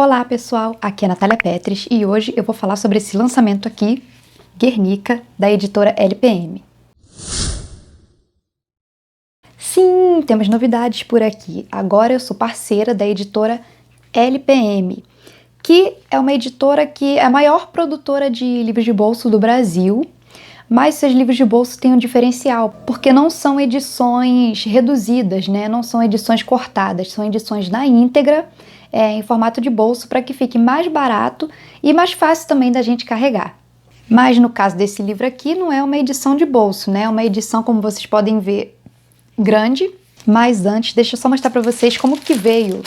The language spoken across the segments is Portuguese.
Olá pessoal, aqui é a Natália Petris e hoje eu vou falar sobre esse lançamento aqui, Guernica, da editora LPM. Sim, temos novidades por aqui. Agora eu sou parceira da editora LPM, que é uma editora que é a maior produtora de livros de bolso do Brasil, mas seus livros de bolso têm um diferencial, porque não são edições reduzidas, né? Não são edições cortadas, são edições na íntegra, em formato de bolso, para que fique mais barato e mais fácil também da gente carregar. Mas no caso desse livro aqui, não é uma edição de bolso, né? É uma edição, como vocês podem ver, grande. Mas antes, deixa eu só mostrar para vocês como que veio.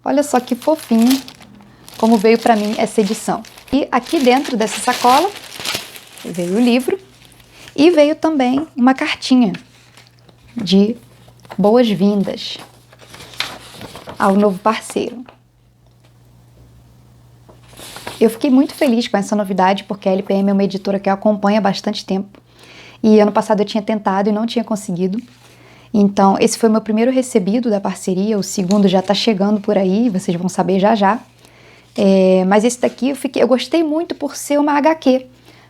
Olha só que fofinho como veio para mim essa edição. E aqui dentro dessa sacola veio o livro e veio também uma cartinha de boas-vindas ao novo parceiro. Eu fiquei muito feliz com essa novidade, porque a LPM é uma editora que eu acompanho há bastante tempo. E ano passado eu tinha tentado e não tinha conseguido. Então, esse foi o meu primeiro recebido da parceria, o segundo já está chegando por aí, vocês vão saber já já. Mas esse daqui eu gostei muito por ser uma HQ.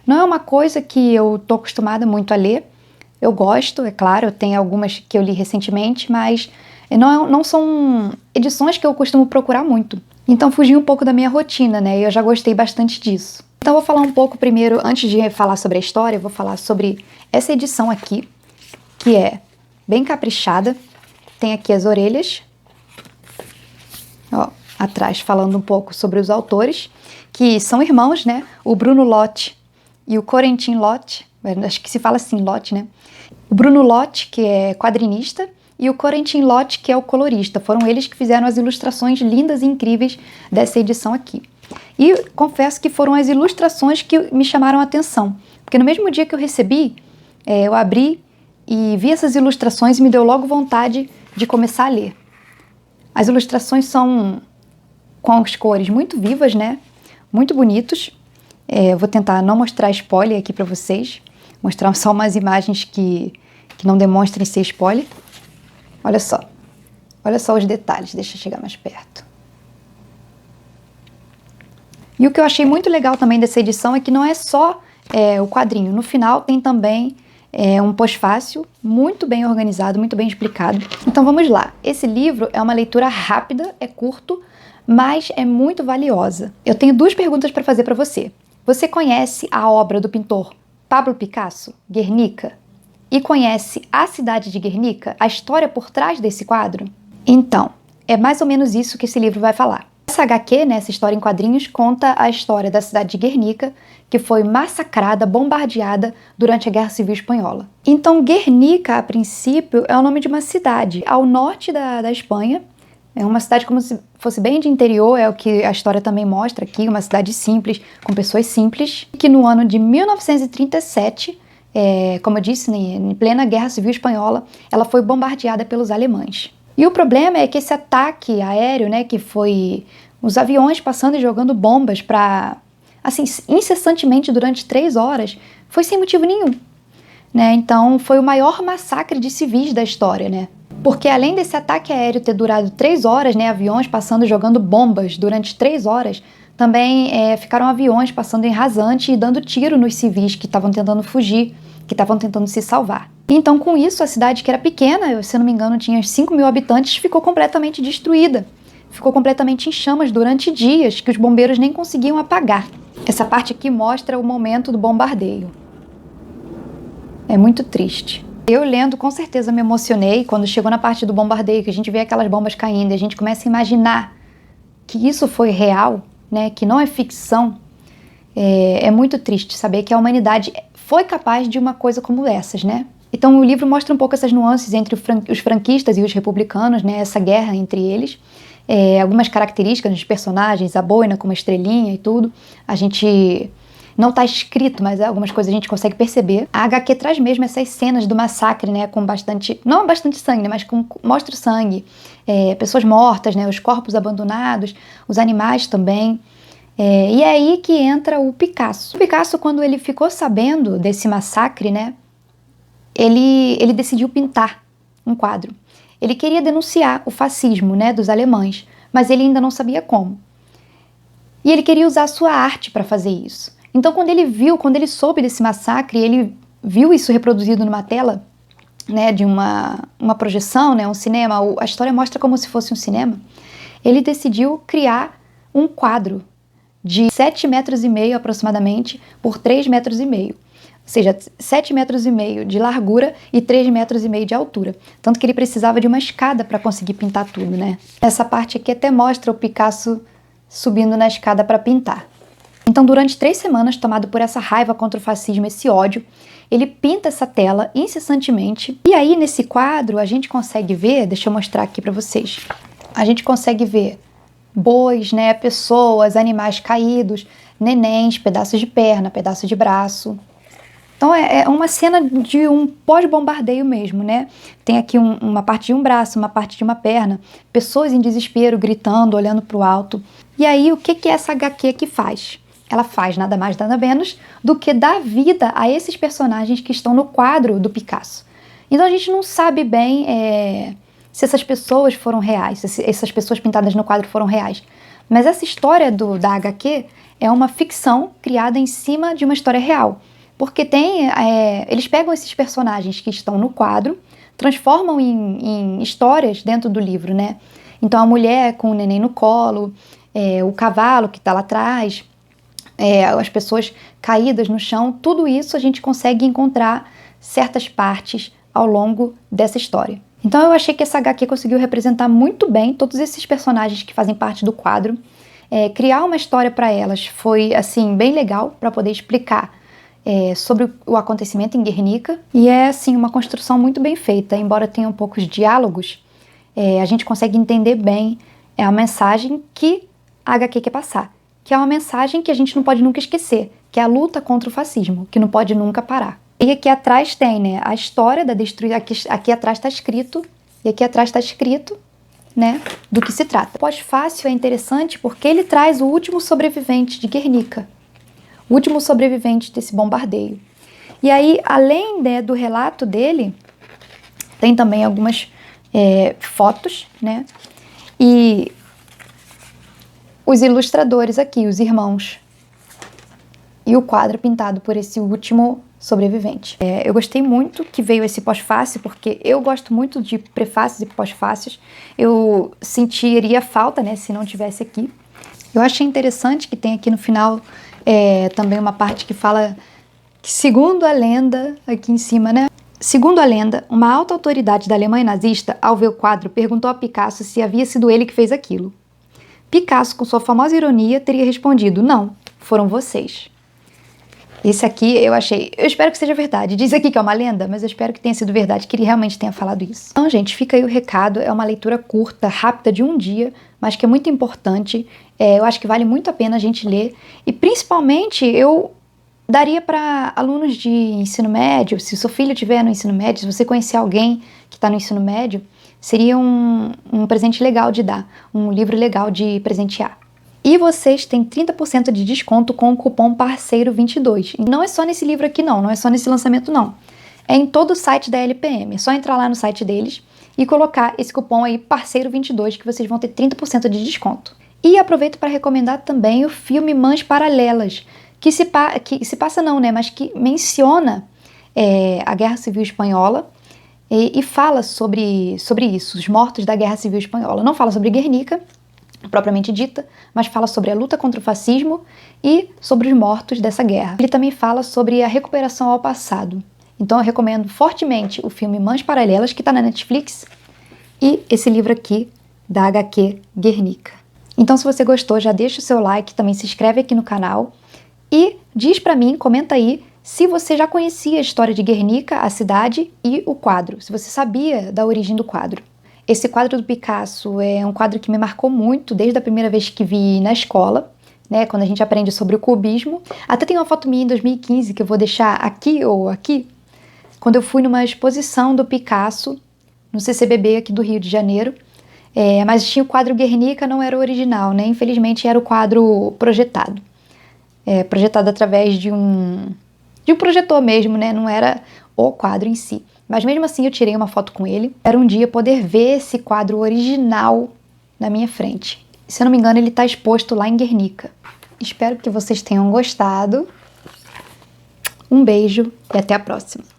Não é uma coisa que eu tô acostumada muito a ler. Eu gosto, é claro, eu tenho algumas que eu li recentemente, mas não são edições que eu costumo procurar muito. Então fugi um pouco da minha rotina, né? E eu já gostei bastante disso. Então eu vou falar um pouco primeiro, antes de falar sobre a história, eu vou falar sobre essa edição aqui, que é bem caprichada. Tem aqui as orelhas, ó, atrás falando um pouco sobre os autores, que são irmãos, né? O Bruno Lott e o Corentin Lott, acho que se fala assim, Lott, né? O Bruno Lott, que é quadrinista, e o Corentin Lott, que é o colorista. Foram eles que fizeram as ilustrações lindas e incríveis dessa edição aqui. E confesso que foram as ilustrações que me chamaram a atenção, porque no mesmo dia que eu recebi, eu abri e vi essas ilustrações e me deu logo vontade de começar a ler. As ilustrações são com as cores muito vivas, né? Muito bonitos. Eu vou tentar não mostrar spoiler aqui para vocês, mostrar só umas imagens que não demonstrem ser spoiler. Olha só os detalhes, deixa eu chegar mais perto. E o que eu achei muito legal também dessa edição é que não é só o quadrinho, no final tem também um pós-fácil muito bem organizado, muito bem explicado. Então vamos lá, esse livro é uma leitura rápida, é curto, mas é muito valiosa. Eu tenho duas perguntas para fazer para você. Você conhece a obra do pintor Pablo Picasso, Guernica? E conhece a cidade de Guernica, a história por trás desse quadro? Então, é mais ou menos isso que esse livro vai falar. Essa HQ, né, essa história em quadrinhos, conta a história da cidade de Guernica, que foi massacrada, bombardeada durante a Guerra Civil Espanhola. Então, Guernica, a princípio, é o nome de uma cidade ao norte da Espanha. É uma cidade como se fosse bem de interior, é o que a história também mostra aqui, uma cidade simples, com pessoas simples, que no ano de 1937... como eu disse, em plena Guerra Civil Espanhola, ela foi bombardeada pelos alemães. E o problema é que esse ataque aéreo, né, que foi os aviões passando e jogando bombas assim, incessantemente durante 3 horas, foi sem motivo nenhum. Né? Então, foi o maior massacre de civis da história, né? Porque além desse ataque aéreo ter durado 3 horas, né, aviões passando e jogando bombas durante 3 horas, também ficaram aviões passando em rasante e dando tiro nos civis que estavam tentando fugir, que estavam tentando se salvar. Então, com isso, a cidade, que era pequena, se eu não me engano tinha 5.000 habitantes, ficou completamente destruída. Ficou completamente em chamas durante dias, que os bombeiros nem conseguiam apagar. Essa parte aqui mostra o momento do bombardeio. É muito triste. Eu lendo, com certeza me emocionei quando chegou na parte do bombardeio, que a gente vê aquelas bombas caindo, e a gente começa a imaginar que isso foi real, né, que não é ficção. É muito triste saber que a humanidade foi capaz de uma coisa como essas, né? Então o livro mostra um pouco essas nuances entre os franquistas e os republicanos, né? Essa guerra entre eles. Algumas características dos personagens, a boina com uma estrelinha e tudo. A gente não está escrito, mas algumas coisas a gente consegue perceber. A HQ traz mesmo essas cenas do massacre, né? Com bastante, não bastante sangue, né? Mas mostra o sangue. Pessoas mortas, né? Os corpos abandonados, os animais também. E é aí que entra o Picasso. O Picasso, quando ele ficou sabendo desse massacre, né, ele decidiu pintar um quadro. Ele queria denunciar o fascismo, né, dos alemães, mas ele ainda não sabia como. E ele queria usar a sua arte para fazer isso. Então quando ele soube desse massacre, ele viu isso reproduzido numa tela, né, de uma projeção, né, um cinema, a história mostra como se fosse um cinema, ele decidiu criar um quadro de 7,5 metros aproximadamente por 3,5 metros. Ou seja, 7,5 metros de largura e 3,5 metros de altura. Tanto que ele precisava de uma escada para conseguir pintar tudo, né? Essa parte aqui até mostra o Picasso subindo na escada para pintar. Então, durante 3 semanas, tomado por essa raiva contra o fascismo, esse ódio, ele pinta essa tela incessantemente. E aí, nesse quadro, a gente consegue ver, deixa eu mostrar aqui para vocês, a gente consegue ver bois, né, pessoas, animais caídos, nenéns, pedaços de perna, pedaço de braço. Então é uma cena de um pós-bombardeio mesmo, né? Tem aqui uma parte de um braço, uma parte de uma perna, pessoas em desespero, gritando, olhando para o alto. E aí o que essa HQ aqui faz? Ela faz nada mais, nada menos do que dar vida a esses personagens que estão no quadro do Picasso. Então a gente não sabe bem se essas pessoas foram reais, se essas pessoas pintadas no quadro foram reais. Mas essa história da HQ é uma ficção criada em cima de uma história real. Porque eles pegam esses personagens que estão no quadro, transformam em histórias dentro do livro, né? Então a mulher com o neném no colo, o cavalo que está lá atrás, as pessoas caídas no chão, tudo isso a gente consegue encontrar certas partes ao longo dessa história. Então eu achei que essa HQ conseguiu representar muito bem todos esses personagens que fazem parte do quadro. Criar uma história para elas foi assim bem legal para poder explicar sobre o acontecimento em Guernica. E é assim uma construção muito bem feita, embora tenha poucos diálogos, a gente consegue entender bem a mensagem que a HQ quer passar, que é uma mensagem que a gente não pode nunca esquecer, que é a luta contra o fascismo, que não pode nunca parar. E aqui atrás tem, né, a história da destruição, aqui atrás está escrito, e aqui atrás está escrito, né, do que se trata. O pós-fácil é interessante porque ele traz o último sobrevivente de Guernica, o último sobrevivente desse bombardeio. E aí, além, né, do relato dele, tem também algumas fotos, né, e os ilustradores aqui, os irmãos, e o quadro pintado por esse último sobrevivente. Eu gostei muito que veio esse pós-fácil, porque eu gosto muito de prefácios e pós-fácios. Eu sentiria falta, né, se não tivesse aqui. Eu achei interessante que tem aqui no final também uma parte que fala que, segundo a lenda, aqui em cima, né? Segundo a lenda, uma alta autoridade da Alemanha nazista, ao ver o quadro, perguntou a Picasso se havia sido ele que fez aquilo. Picasso, com sua famosa ironia, teria respondido: não, foram vocês. Esse aqui eu espero que seja verdade. Diz aqui que é uma lenda, mas eu espero que tenha sido verdade, que ele realmente tenha falado isso. Então, gente, fica aí o recado. É uma leitura curta, rápida, de um dia, mas que é muito importante. Eu acho que vale muito a pena a gente ler. E, principalmente, eu daria para alunos de ensino médio, se o seu filho estiver no ensino médio, se você conhecer alguém que está no ensino médio, seria um presente legal de dar, um livro legal de presentear. E vocês têm 30% de desconto com o cupom PARCEIRO22. Não é só nesse livro aqui não é só nesse lançamento não. É em todo o site da LPM. É só entrar lá no site deles e colocar esse cupom aí PARCEIRO22 que vocês vão ter 30% de desconto. E aproveito para recomendar também o filme Mães Paralelas, que se passa não, né, mas que menciona a Guerra Civil Espanhola e fala sobre isso, os mortos da Guerra Civil Espanhola. Não fala sobre Guernica, propriamente dita, mas fala sobre a luta contra o fascismo e sobre os mortos dessa guerra. Ele também fala sobre a recuperação ao passado. Então eu recomendo fortemente o filme Mães Paralelas, que está na Netflix, e esse livro aqui, da HQ Guernica. Então se você gostou, já deixa o seu like, também se inscreve aqui no canal e diz pra mim, comenta aí, se você já conhecia a história de Guernica, a cidade e o quadro, se você sabia da origem do quadro. Esse quadro do Picasso é um quadro que me marcou muito desde a primeira vez que vi na escola, né, quando a gente aprende sobre o cubismo. Até tem uma foto minha em 2015 que eu vou deixar aqui ou aqui, quando eu fui numa exposição do Picasso no CCBB aqui do Rio de Janeiro, mas tinha o quadro Guernica, não era o original, né, infelizmente era o quadro projetado, projetado através de um projetor mesmo, né, não era o quadro em si. Mas mesmo assim eu tirei uma foto com ele. Era um dia poder ver esse quadro original na minha frente. Se eu não me engano, ele está exposto lá em Guernica. Espero que vocês tenham gostado. Um beijo e até a próxima!